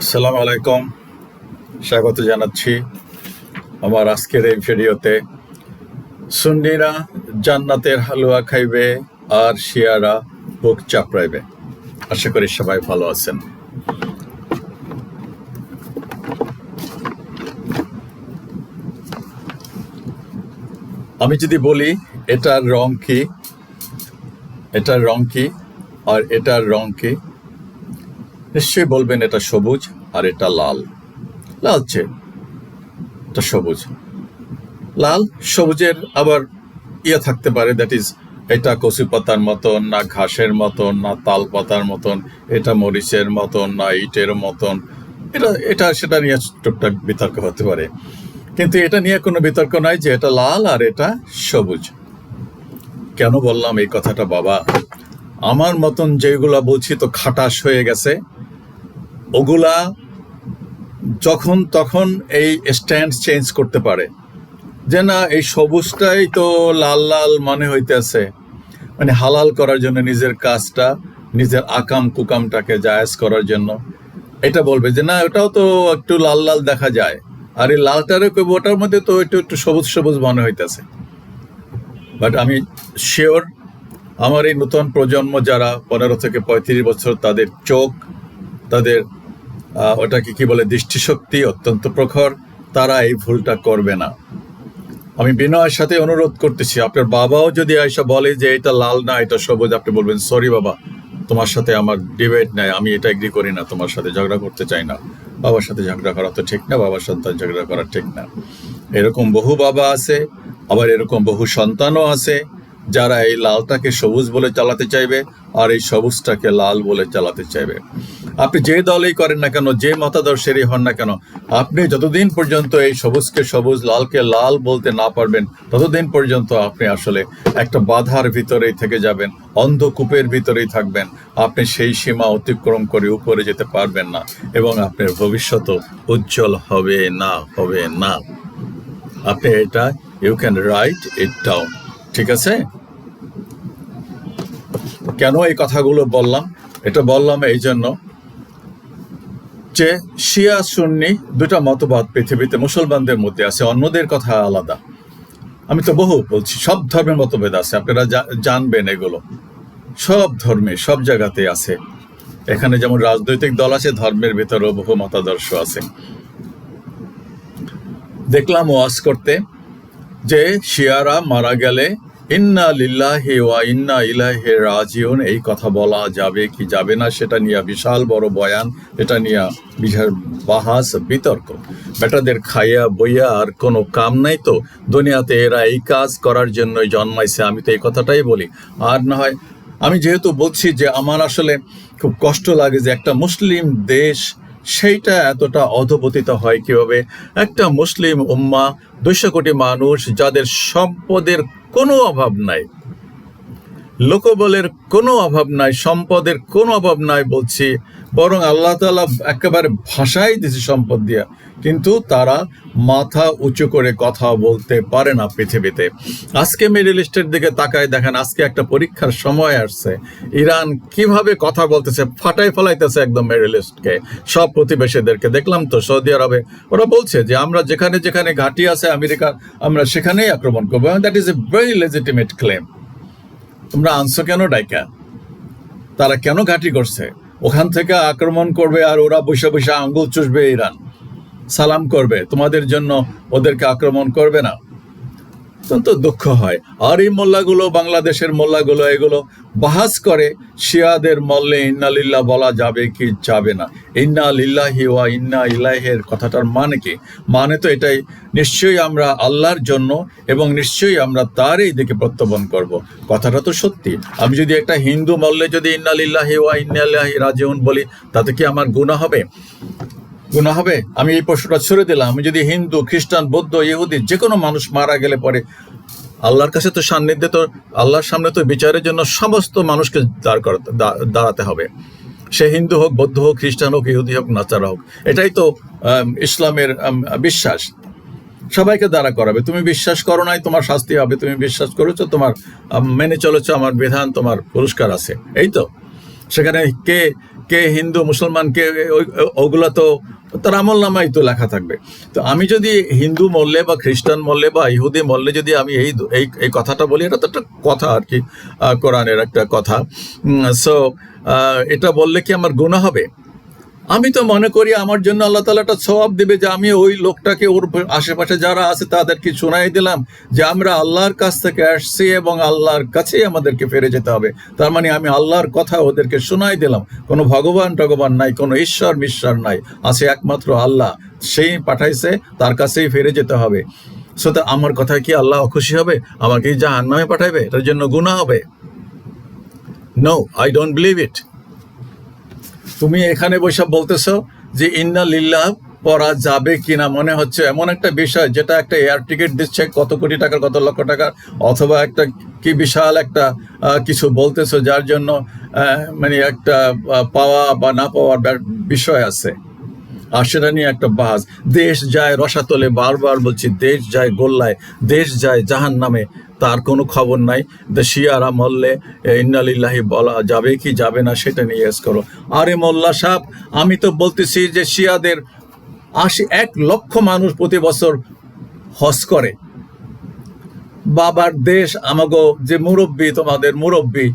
আসসালামু আলাইকুম, স্বাগত জানাচ্ছি আমার আজকের এই ভিডিওতে। সুন্নিরা জান্নাতের হালুয়া খাইবে আর শিয়ারা বুক চাপড়াইবে। আশা করি সবাই ভালো আছেন। আমি যদি বলি এটার রং কি, এটার রং কি আর এটার রং কি, নিশ্চয়ই বলবেন এটা সবুজ আর এটা লাল। লালচে, এটা সবুজ। লাল সবুজের আবার থাকতে পারে, দ্যাট ইজ এটা কচু পাতার মতন, না ঘাসের মতন, না তাল পাতার মতন, এটা মরিচের মতন, না ইটের মতন। এটা এটা সেটা নিয়ে টুকটাক বিতর্ক হতে পারে, কিন্তু এটা নিয়ে কোনো বিতর্ক নাই যে এটা লাল আর এটা সবুজ। কেন বললাম এই কথাটা বাবা? আমার মতন যেগুলা বলছি তো খাটাস হয়ে গেছে, ওগুলা যখন তখন এই স্ট্যান্ড চেঞ্জ করতে পারে যে না এই সবুজটাই তো লাল লাল মনে হইতেছে, মানে হালাল করার জন্য, নিজের কাজটা, নিজের আকাম কুকামটাকে জায়েজ করার জন্য এটা বলবে যে না ওটাও তো একটু লাল লাল দেখা যায়, আর এই লালটারে কইব ওটার মধ্যে তো একটু একটু সবুজ সবুজ মনে হইতেছে। বাট আমি শিওর আমার এই নতুন প্রজন্ম যারা 15 থেকে 35 বছর, তাদের চোখ, তাদের ওটাকে কি বলে, দৃষ্টিশক্তি অত্যন্ত প্রখর, তারা এই ভুলটা করবে না। আমি বিনয়ের সাথে অনুরোধ করতেছি, আপনার বাবাও যদি আয়সা বলে যে এটা লাল না এটা সবুজ, আপনি বলবেন সরি বাবা, তোমার সাথে আমার ডিবেট নাই, আমি এটা এগ্রি করি না, তোমার সাথে ঝগড়া করতে চাই না। বাবার সাথে ঝগড়া করা তো ঠিক না, বাবার সন্তান ঝগড়া করা ঠিক না। এরকম বহু বাবা আছে, আবার এরকম বহু সন্তানও আছে যারা এই লালটাকে সবুজ বলে চালাতে চাইবে আর এই সবুজটাকে লাল বলে চালাতে চাইবে। আপনি যে দলেই করেন না কেন, যে মতাদর্শেরই হন না কেন, আপনি যতদিন পর্যন্ত এই সবুজকে সবুজ, লালকে লাল বলতে না পারবেন, ততদিন পর্যন্ত আপনি আসলে একটা বাধার ভিতরেই থেকে যাবেন, অন্ধকূপের ভিতরেই থাকবেন। আপনি সেই সীমা অতিক্রম করে উপরে যেতে পারবেন না, এবং আপনার ভবিষ্যৎ উজ্জ্বল হবে না, হবে না। আপনি এটা you can write it down, ঠিক আছে? কেন এই কথাগুলো বললাম? এটা বললাম এই জন্য যে শিয়া সুন্নি দুটা মতবাদ পৃথিবীতে মুসলমানদের মধ্যে আছে, অন্যদের কথা আলাদা। আমি তো বহু বলছি, সব ধর্মের মতভেদ আছে, আপনারা জানবেন এগুলো সব ধর্মে সব জায়গাতে আছে। এখানে যেমন রাজনৈতিক দল আছে, ধর্মের ভিতরেও বহু মতাদর্শ আছে। দেখলাম ওয়াজ করতে যে শিয়ারা মারা গেলে ইন্না লিল্লাহি ওয়া ইন্না ইলাইহি রাজিউন, এই কথা বলা যাবে কি যাবে না সেটা নিয়ে বিশাল বড় বয়ান, এটা নিয়ে বিশাল বাহাস বিতর্ক। বেটাদের খাইয়া বইয়া আর কোনো কাম নাই তো দুনিয়াতে, এরা এই কাজ করার জন্যই জন্মাইছে। আমি তো এই কথাটাই বলি। আর না হয় আমি যেহেতু বলছি যে আমার আসলে খুব কষ্ট লাগে যে একটা মুসলিম দেশ সেইটা এতটা অধপতিত হয় কিভাবে। একটা মুসলিম উম্মা, 200 কোটি মানুষ, যাদের সম্পদের কোনো অভাব নাই, লোকবলের কোনো অভাব নাই, সম্পদের কোনো অভাব নাই বলছি, বরং আল্লাহ তাআলা একেবারে ভাষাই দিয়েছে সম্পদ দিয়া, কিন্তু তারা মাথা উঁচু করে কথা বলতে পারে না পৃথিবীতে। আজকে মিডল ইস্টের দিকে তাকায় দেখেন, আজকে একটা পরীক্ষার সময় আসছে, ইরান কিভাবে কথা বলতেছে, ফাটাই ফেলাইতেছে একদম মিডল ইস্টকে, সব প্রতিবেশীদেরকে। দেখলাম তো সৌদি আরবে ওরা বলছে যে আমরা যেখানে যেখানে ঘাঁটি আছে আমেরিকার, আমরা সেখানেই আক্রমণ করবো। That is a very legitimate claim. তোমরা আনছো কেন ডাইকা? তারা কেন ঘাঁটি করছে? ওখান থেকে আক্রমণ করবে আর ওরা বসে বসে আঙ্গুল চুষবে, ইরান সালাম করবে, তোমাদের জন্য ওদেরকে আক্রমণ করবে না। অত্যন্ত দুঃখ হয়। আর এই মোল্লাগুলো, বাংলাদেশের মোল্লাগুলো, এগুলো বাহাস করে শিয়াদের মল্লে ইন্না লিল্লাহ বলা যাবে কি যাবে না। ইন্না লিল্লাহি ওয়া ইন্না ইলাইহির কথাটার মানে কি? মানে তো এটাই, নিশ্চয়ই আমরা আল্লাহর জন্য এবং নিশ্চয়ই আমরা তারই দিকে প্রত্যাবর্তন করব। কথাটা তো সত্যি। আমি যদি একটা হিন্দু মল্লে যদি ইন্না লিল্লাহি ওয়া ইন্না ইলাইহি রাজিউন বলি, তাতে কি আমার গুনাহ হবে? গুনাহ হবে? আমি এই প্রশ্নটা ছুড়ে দিলাম। আমি যদি হিন্দু, খ্রিস্টান, বৌদ্ধ, ইহুদি যে কোনো মানুষ মারা গেলে পরে আল্লাহর কাছে তো সান্নিধ্যে, তো আল্লাহর সামনে তো বিচারের জন্য সমস্ত মানুষকে দাঁড়াতে হবে। সে হিন্দু হোক, বৌদ্ধ হোক, খ্রিস্টান হোক, ইহুদি হোক, নাচারা হোক। এটাই তো ইসলামের বিশ্বাস। সবাইকে দাঁড়া করাবে। তুমি বিশ্বাস করো নাই, তোমার শাস্তি হবে। তুমি বিশ্বাস করেছো, তোমার মেনে চলেছো আমার বিধান, তোমার পুরস্কার আছে। এই তো। সেখানে কে হিন্দু মুসলমান কে ওগুলো তো তার আমল নামাই তো লেখা থাকবে। তো আমি যদি হিন্দু মরলে বা খ্রিস্টান মরলে বা ইহুদি মরলে যদি আমি এই কথাটা বলি, এটা তো একটা কথা আর কি, কোরআনের একটা কথা। সো এটা বললে কি আমার গুনাহ হবে? আমি তো মনে করি আমার জন্য আল্লাহ তাআলা একটা সওয়াব দিবে, যে আমি ওই লোকটাকে, ওর আশেপাশে যারা আছে তাদেরকে শোনাই দিলাম যে আমরা আল্লাহর কাছ থেকে আসছি এবং আল্লাহর কাছেই আমাদেরকে ফিরে যেতে হবে। তার মানে আমি আল্লাহর কথা ওদেরকে শোনাই দিলাম। কোনো ভগবান টগবান নাই, কোনো ঈশ্বর মিশ্বর নাই, আছে একমাত্র আল্লাহ, সেই পাঠাইছে, তার কাছেই ফিরে যেতে হবে। সো তা আমার কথায় কি আল্লাহ অখুশি হবে? আমাকে জাহান্নামে পাঠাইবে? এটার জন্য গুনাহ হবে? No, I don't believe it. তুমি এখানে বসে বলতেছো যে ইন্না লিল্লাহ পড়া যাবে কিনা, মনে হচ্ছে এমন একটা বিষয় যেটা একটা এয়ার টিকিট দিচ্ছে কত কোটি টাকার, কত লক্ষ টাকার, অথবা একটা কি বিশাল একটা কিছু বলতেছো যার জন্য মানে একটা পাওয়া বা না পাওয়ার বিষয় আছে, আর সেটা নিয়ে একটা বাস। দেশ যায় রসাতলে, বারবার বলছি, দেশ যায় গোল্লায়, দেশ যায় জাহান্নামে, তার কোনো খবর নাই। শিয়ারা মরলে ইন্না লিল্লাহি বলা যাবে কি যাবে না সেটা নিয়ে এস করো। আরে মোল্লা সাহেব, আমি তো বলতেছি যে শিয়াদের 1 লক্ষ মানুষ প্রতি বছর হজ করে। বাবার দেশ, আমাগো যে মুরব্বী, তোমাদের মুরব্বী,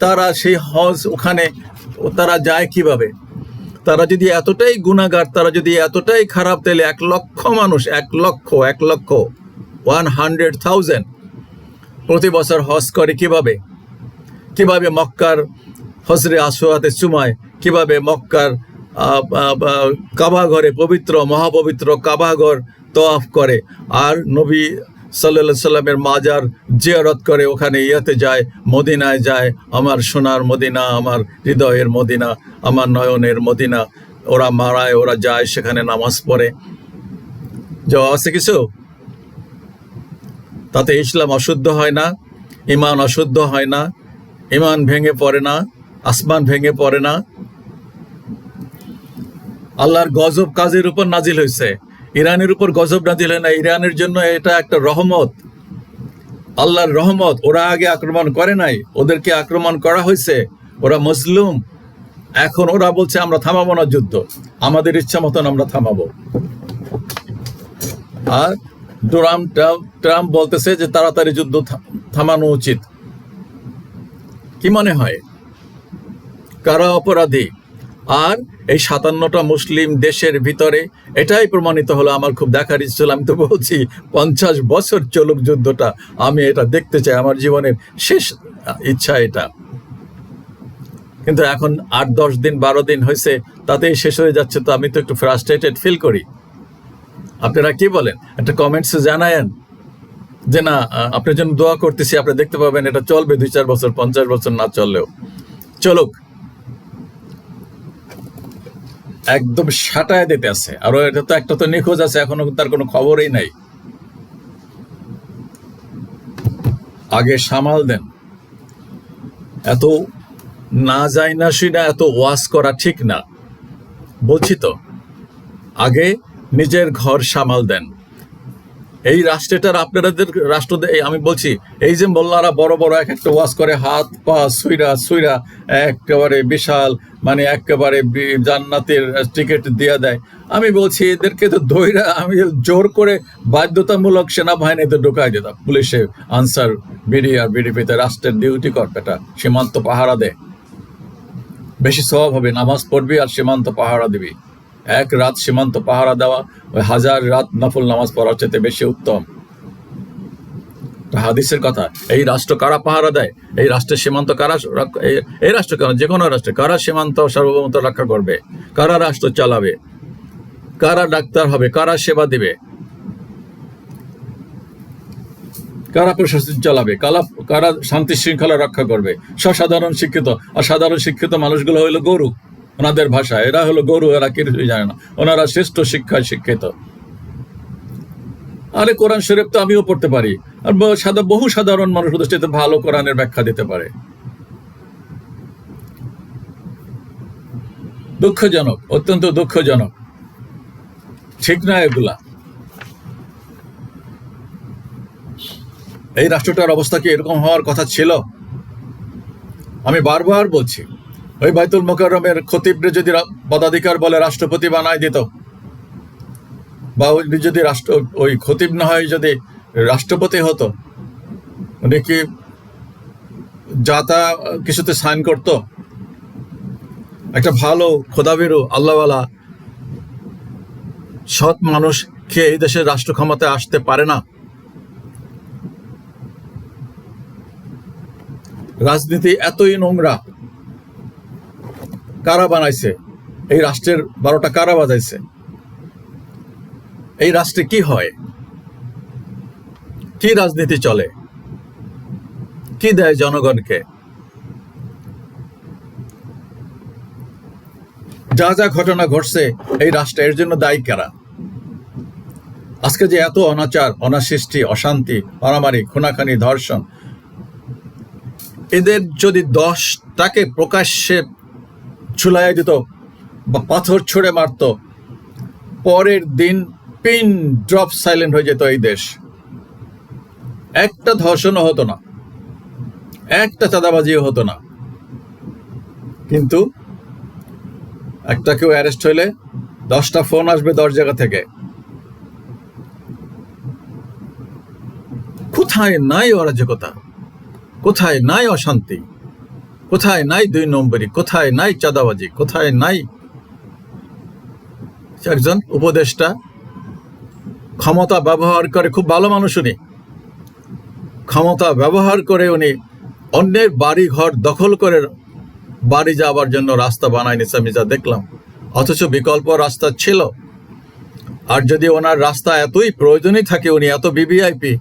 তারা সেই হজ ওখানে তারা যায় কিভাবে? তারা যদি এতটাই গুনাহগার, তারা যদি এতটাই খারাপ, তাহলে 1 লক্ষ মানুষ, 1 লক্ষ 100,000 প্রতি বছর হজ করে কিভাবে? কিভাবে মক্কার হজরে আসওয়াদে চুমায়? কিভাবে মক্কার কাবা ঘরে, পবিত্র মহাপবিত্র কাবা ঘর তওয়াফ করে? আর নবী সাল্লাল্লাহু আলাইহি সাল্লামের মাজার জিয়ারত করে, ওখানে ইয়াতে যায়, মদিনায় যায়, আমার সোনার মদিনা, আমার হৃদয়ের মদিনা, আমার নয়নের মদিনা। ওরা মারায়, ওরা যায়, সেখানে নামাজ পড়ে। যাওয়া আছে কিছু? তাতে ইসলাম অশুদ্ধ হয় না, ইমান অশুদ্ধ হয় না, ইমান ভেঙে পড়ে না, আসমান ভেঙে পড়ে না। আল্লাহর গজব কাজের উপর নাজিল হয়েছে, ইরানের উপর গজব নাজিল হয় না। ইরানের জন্য এটা একটা রহমত, আল্লাহর রহমত। ওরা আগে আক্রমণ করে নাই, ওদেরকে আক্রমণ করা হয়েছে, ওরা মজলুম। এখন ওরা বলছে আমরা থামাবো না যুদ্ধ, আমাদের ইচ্ছা মতন আমরা থামাবো। আর ট্রাম্প বলতেছে যে তাড়াতাড়ি যুদ্ধ থামানো উচিত। কি মনে হয় কারা অপরাধী? আর এই 57টা মুসলিম দেশের ভিতরে এটাই প্রমাণিত হলো। আমার খুব দেখার ইচ্ছে ছিল, আমি তো বলছি 50 বছর চলুক যুদ্ধটা, আমি এটা দেখতে চাই, আমার জীবনের শেষ ইচ্ছা এটা। কিন্তু এখন 8-10 দিন 12 দিন হয়েছে, তাতেই শেষ হয়ে যাচ্ছে। তো আমি তো একটু ফ্রাস্ট্রেটেড ফিল করি। আপনারা কি বলেন? একটা কমেন্টসে জানায়েন যে না, আপনার জন্য দোয়া করতেছি, আপনি দেখতে পাবেন এটা চলবে 2-4 বছর, 50 বছর না চললেও চলুক। একদম সাটায় দিতে আছে। আর এটা তো একটা তো নিখোঁজ আছে, এখনো তার কোনো খবরই নাই। আগে সামাল দেন। এত না যায় না শুই না, এত ওয়াজ করা ঠিক না, বলছি তো। আগে নিজের ঘর সামাল দেন। এই রাষ্ট্রটার আপনাদের রাষ্ট্র, আমি বলছি, এই যে মোল্লারা বড় বড় এক একটা ওয়াজ করে, হাত পা সুইরা একেবারে বিশাল, মানে একেবারে জান্নাতের টিকিট দিয়ে দেয়। আমি বলছি এদেরকে তো দইরা আমি জোর করে বাধ্যতামূলক সেনাবাহিনীতে ঢুকাই দিতাম, পুলিশে আনসার বিডি আর বিডিপিতে। রাষ্ট্রের ডিউটি কর বেটা, সীমান্ত পাহারা দে, বেশি সওয়াব হবে। নামাজ পড়বি আর সীমান্ত পাহারা দিবি। 1 রাত সীমান্ত পাহারা দেওয়া ওই 1000 রাত নফল নামাজ পড়ার চাইতে বেশি উত্তম। হাদিসের কথা। এই রাষ্ট্র কারা পাহারা দেয়? এই রাষ্ট্রের সীমান্ত কারা, এই রাষ্ট্র কেন, যে কোনো রাষ্ট্রে কারা সীমান্ত সার্বভৌমত্ব রক্ষা করবে? কারা রাষ্ট্র চালাবে? কারা ডাক্তার হবে? কারা সেবা দিবে? কারা প্রশাসন চালাবে? কারা শান্তি শৃঙ্খলা রক্ষা করবে? সাধারণ শিক্ষিত। আর সাধারণ শিক্ষিত মানুষগুলো হইলো গরু, ওনাদের ভাষা। এরা হলো গরু, এরা কিছুই জানে না, ওনারা শ্রেষ্ঠ শিক্ষায় শিক্ষিত। আরে কোরআন শরীফ তো আমিও পড়তে পারি, আর বহু সাধারণ মানুষ ওদের ভালো কোরআনের ব্যাখ্যা দিতে পারে। দুঃখজনক, অত্যন্ত দুঃখজনক। ঠিক না এগুলা? এই রাষ্ট্রটার অবস্থা কি এরকম হওয়ার কথা ছিল? আমি বারবার বলছি, ওই বাইতুল মোকাররমের খতিবরে যদি পদাধিকার বলে রাষ্ট্রপতি বানায় দিত, বা যদি ওই খতিব না হয় যদি রাষ্ট্রপতি হতো, উনি কি যা তা কিছুতে সাইন করত? একটা ভালো খোদাভীরু আল্লাহওয়ালা সৎ মানুষ কে এই দেশের রাষ্ট্র ক্ষমতায় আসতে পারে না? রাজনীতি এতই নোংরা, কারা বানাইছে? এই রাষ্ট্রের 12টা কারা বাজাইছে? এই রাষ্ট্রে কি হয়? কি রাজনীতি চলে? কি দেয় জনগণকে? যা যা ঘটনা ঘটছে এই রাষ্ট্রে, এর জন্য দায়ী কারা? আজকে যে এত অনাচার, অনাসৃষ্টি, অশান্তি, মারামারি, খুনাখানি, ধর্ষণ, এদের যদি 10টাকে প্রকাশ্যে ঝুলাইয়া দিত বা পাথর ছুঁড়ে মারত, পরের দিন পিন ড্রপ সাইলেন্ট হয়ে যেত এই দেশ। একটা ধর্ষণও হতো না, একটা চাঁদাবাজিও হতো না। কিন্তু একটা কেউ অ্যারেস্ট হইলে 10টা ফোন আসবে 10 জায়গা থেকে। কোথায় নাই অরাজকতা? কোথায় নাই অশান্তি? কোথায় নাই 2 নম্বরী? কোথায় নাই চাঁদাবাজি? কোথায় নাই একজন উপদেষ্টা ক্ষমতা ব্যবহার করে? খুব ভালো মানুষ উনি, ক্ষমতা ব্যবহার করে উনি অন্যের বাড়ি ঘর দখল করে বাড়ি যাওয়ার জন্য রাস্তা বানায় নিছে, আমি যা দেখলাম। অথচ বিকল্প রাস্তা ছিল। আর যদি ওনার রাস্তা এতই প্রয়োজনই থাকে, উনি এত ভিভিআইপি,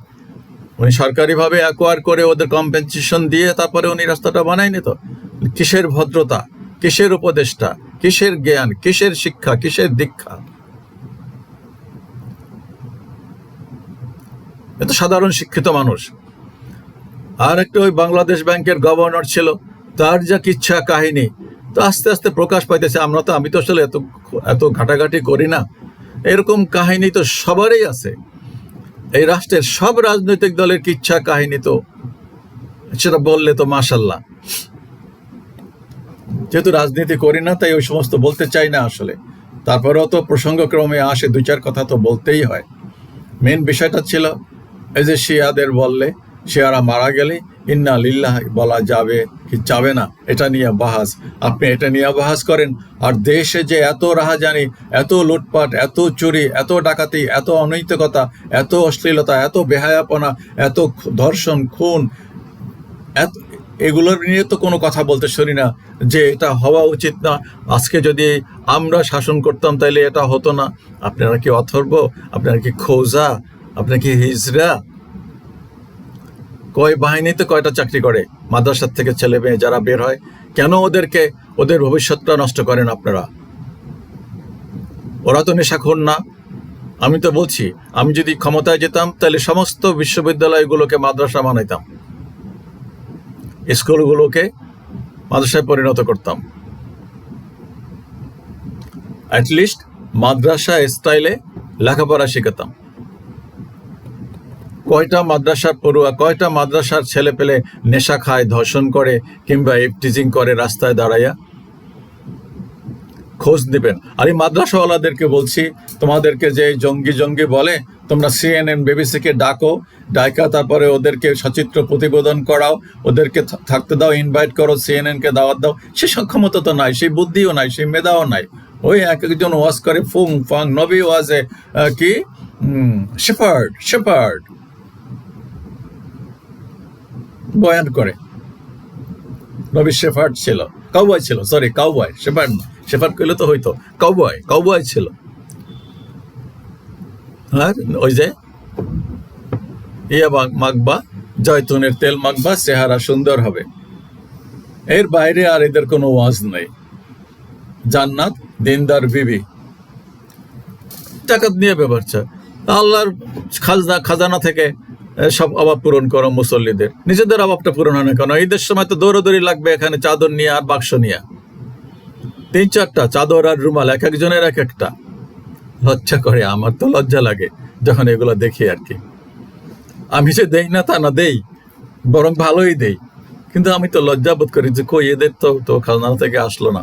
উনি সরকারিভাবে অ্যাকোয়ার করে ওদের কম্পেনসেশন দিয়ে তারপরে উনি রাস্তাটা বানায় নিত। কিসের ভদ্রতা, কিসের উপদেষ্টা, কিসের জ্ঞান, কিসের শিক্ষা, কিসের দীক্ষা? এত সাধারণ শিক্ষিত মানুষ। আর একটা ওই বাংলাদেশ ব্যাংকের গভর্নর ছিল, তার যা কিচ্ছা কাহিনী, তো আস্তে আস্তে প্রকাশ পাইতেছে। আমি তো আসলে এত ঘাটাঘাটি করি না, এরকম কাহিনী তো সবারই আছে। এই রাষ্ট্রের সব রাজনৈতিক দলের কিচ্ছা কাহিনী, তো সেটা বললে তো মাশাল্লাহ। যেহেতু রাজনীতি করি না তাই ওই সমস্ত বলতে চাই না আসলে। তারপরেও তো প্রসঙ্গক্রমে আসে, 2-4 কথা তো বলতেই হয়। মেন বিষয়টা ছিল এই যে শিয়াদের বললে, শিয়ারা মারা গেলে ইন্না লিল্লাহ বলা যাবে কি যাবে না, এটা নিয়ে বাহাস। আপনি এটা নিয়ে বাহাস করেন, আর দেশে যে এত রাহাজানি, এত লুটপাট, এত চুরি, এত ডাকাতি, এত অনৈতিকতা, এত অশ্লীলতা, এত বেহায়াপনা, এত ধর্ষণ, খুন, এগুলোর নিয়ে তো কোনো কথা বলতে শুনি না যে এটা হওয়া উচিত না। আজকে যদি আমরা শাসন করতাম তাইলে এটা হতো না। আপনারা কি অথর্ব? আপনারা কি খোঁজা? আপনারা কি হিজরা? কয় বাহিনীতে কয়টা চাকরি করে মাদ্রাসার থেকে ছেলে মেয়ে যারা বের হয়? কেন ওদের ভবিষ্যৎটা নষ্ট করেন আপনারা? ওরা তো নেশাখোর না। আমি তো বলছি, আমি যদি ক্ষমতায় যেতাম তাহলে সমস্ত বিশ্ববিদ্যালয়গুলোকে মাদ্রাসা বানাইতাম, স্কুলগুলোকে মাদ্রাসায় পরিণত করতাম। অ্যাটলিস্ট মাদ্রাসা স্টাইলে লেখাপড়া শেখাতাম। কয়টা মাদ্রাসার পড়ুয়া, কয়টা মাদ্রাসার ছেলে পেলে নেশা খায়, ধর্ষণ করে, কিংবা ইফটিজিং করে রাস্তায় দাঁড়াইয়া? খোঁজ নেবেন। আর এই মাদ্রাসাওয়ালাদেরকে বলছি, তোমাদেরকে যে জঙ্গি বলে, তোমরা CNN BBC-কে ডাকা তারপরে ওদেরকে সচিত্র প্রতিবেদন করাও, ওদেরকে থাকতে দাও, ইনভাইট করো, CNN-কে দাওয়াত দাও। সে সক্ষমতা তো নাই, সেই বুদ্ধিও নাই, সেই মেধাও নাই। ওই একজন ওয়াজ করে ফুং ফাং, নবী ওয়াজে কি শেপার্ড বয়ান করে। নবী শেফার্ড ছিল, কাউবয় ছিল, সরি কাউবয়, শেফার্ড করলে তো হইতো, কাউবয় ছিল। আর ওই যে মাখবা, জয়তুনের তেল মাখবা, চেহারা সুন্দর হবে। এর বাইরে আর এদের কোনো ওয়াজ নেই। জান্নাত, দিনদার বিবি, টাকা নিয়ে ব্যবহার। আল্লাহর খাজানা থেকে সব অভাব পূরণ করো মুসল্লিদের, নিজেদের অভাবটা পূরণ হয় না কেন? ঈদের সময় তো দৌড়াদৌড়ি লাগবে এখানে চাদর নিয়ে আর বাক্স নিয়ে, 3-4টা চাদর আর রুমাল, এক একজনের এক একটা। লজ্জা করে, আমার তো লজ্জা লাগে যখন এগুলো দেখি আর কি। আমি যে দেই না তা না, দেই, বরং ভালোই দেই, কিন্তু আমি তো লজ্জা বোধ করি যে কই এদের তো খাজনা থেকে আসলো না,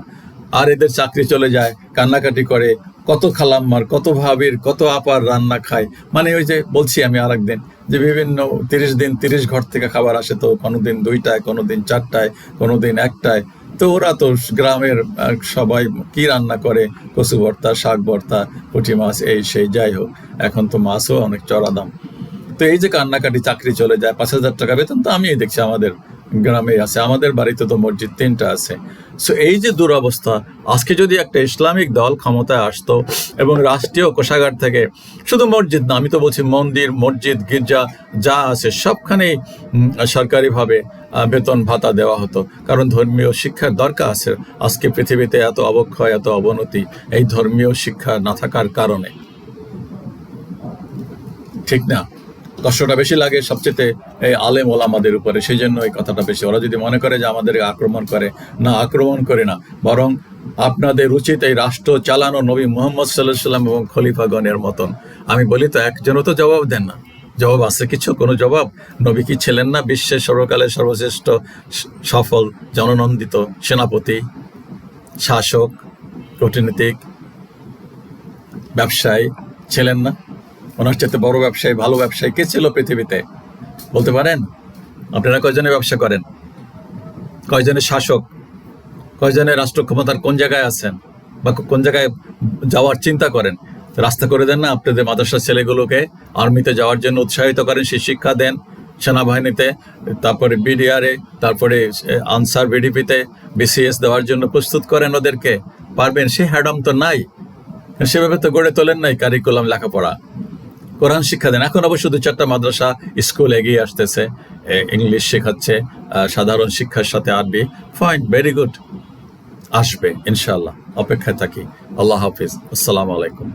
আর এদের চাকরি চলে যায়, কান্নাকাটি করে, কত খালাম্মার, কত ভাবির, কত আপার রান্না খায়। মানে ওই যে বলছি আমি আর একদিন যে বিভিন্ন 30 দিন 30 ঘর থেকে খাবার আসে, তো কোনোদিন 2টায়, কোনোদিন 4টায়, কোনোদিন 1টায়। তো ওরা তো গ্রামের সবাই কি রান্না করে, কচু ভর্তা, শাক ভর্তা, পুঁটি মাছ, এই সেই, যাই হোক, এখন তো মাছও অনেক চড়া দাম। তো এই যে কান্নাকাটি, চাকরি চলে যায়, 5,000 টাকা বেতন, তো আমি দেখছি আমাদের গ্রামে আছে, আমাদের বাড়িতে তো মসজিদ 3টা আছে। সো এই যে দুরবস্থা, আজকে যদি একটা ইসলামিক দল ক্ষমতায় আসতো এবং রাষ্ট্রীয় কোষাগার থেকে, শুধু মসজিদ না, আমি তো বলছি মন্দির, মসজিদ, গির্জা যা আছে সবখানেই সরকারিভাবে বেতন ভাতা দেওয়া হতো, কারণ ধর্মীয় শিক্ষার দরকার আছে। আজকে পৃথিবীতে এত অবক্ষয়, এত অবনতি এই ধর্মীয় শিক্ষা না থাকার কারণে, ঠিক না? কষ্টটা বেশি লাগে সবচেয়ে এই আলেম ওলামাদের উপরে, সেই জন্য এই কথাটা বেশি। ওরা যদি মনে করে যে আমাদের আক্রমণ করে, না, আক্রমণ করে না, বরং আপনাদের উচিত এই রাষ্ট্র চালানো নবী মুহাম্মদ সাল্লাল্লাহু আলাইহি ওয়াসাল্লাম এবং খলিফাগণের মতন। আমি বলি তো একজনও তো জবাব দেন না। জবাব আছে কিছু? কোনো জবাব? নবী কি ছিলেন না বিশ্বের সর্বকালের সর্বশ্রেষ্ঠ সফল জননন্দিত সেনাপতি, শাসক, কূটনীতিক, ব্যবসায়ী ছিলেন না? ওনার চাইতে বড় ব্যবসায়ী, ভালো ব্যবসায়ী কে ছিল পৃথিবীতে? বলতে পারেন? আপনারা কয়জনে ব্যবসা করেন? কয়জনের শাসক? কয়জনের রাষ্ট্র ক্ষমতার কোন জায়গায় আছেন বা কোন জায়গায় যাওয়ার চিন্তা করেন? রাস্তা করে দেন না আপনাদের মাদ্রাসার ছেলেগুলোকে, আর্মিতে যাওয়ার জন্য উৎসাহিত করেন, সেই শিক্ষা দেন, সেনাবাহিনীতে, তারপরে বিডিআরে, তারপরে আনসার, বিডিপিতে, বিসিএস দেওয়ার জন্য প্রস্তুত করেন ওদেরকে। পারবেন? সে হ্যাডম তো নাই, সেভাবে তো গড়ে তোলেন নাই কারিকুলাম, লেখাপড়া, কোরআন শিক্ষা দেন। এখন অবশ্য 2-4টা মাদ্রাসা স্কুল এগিয়ে আসতেছে, ইংলিশ শেখাচ্ছে সাধারণ শিক্ষার সাথে আরবি। ফাইন, ভেরি গুড, আসবে ইনশাআল্লাহ, অপেক্ষায় থাকি। আল্লাহ হাফিজ, আসসালামু আলাইকুম।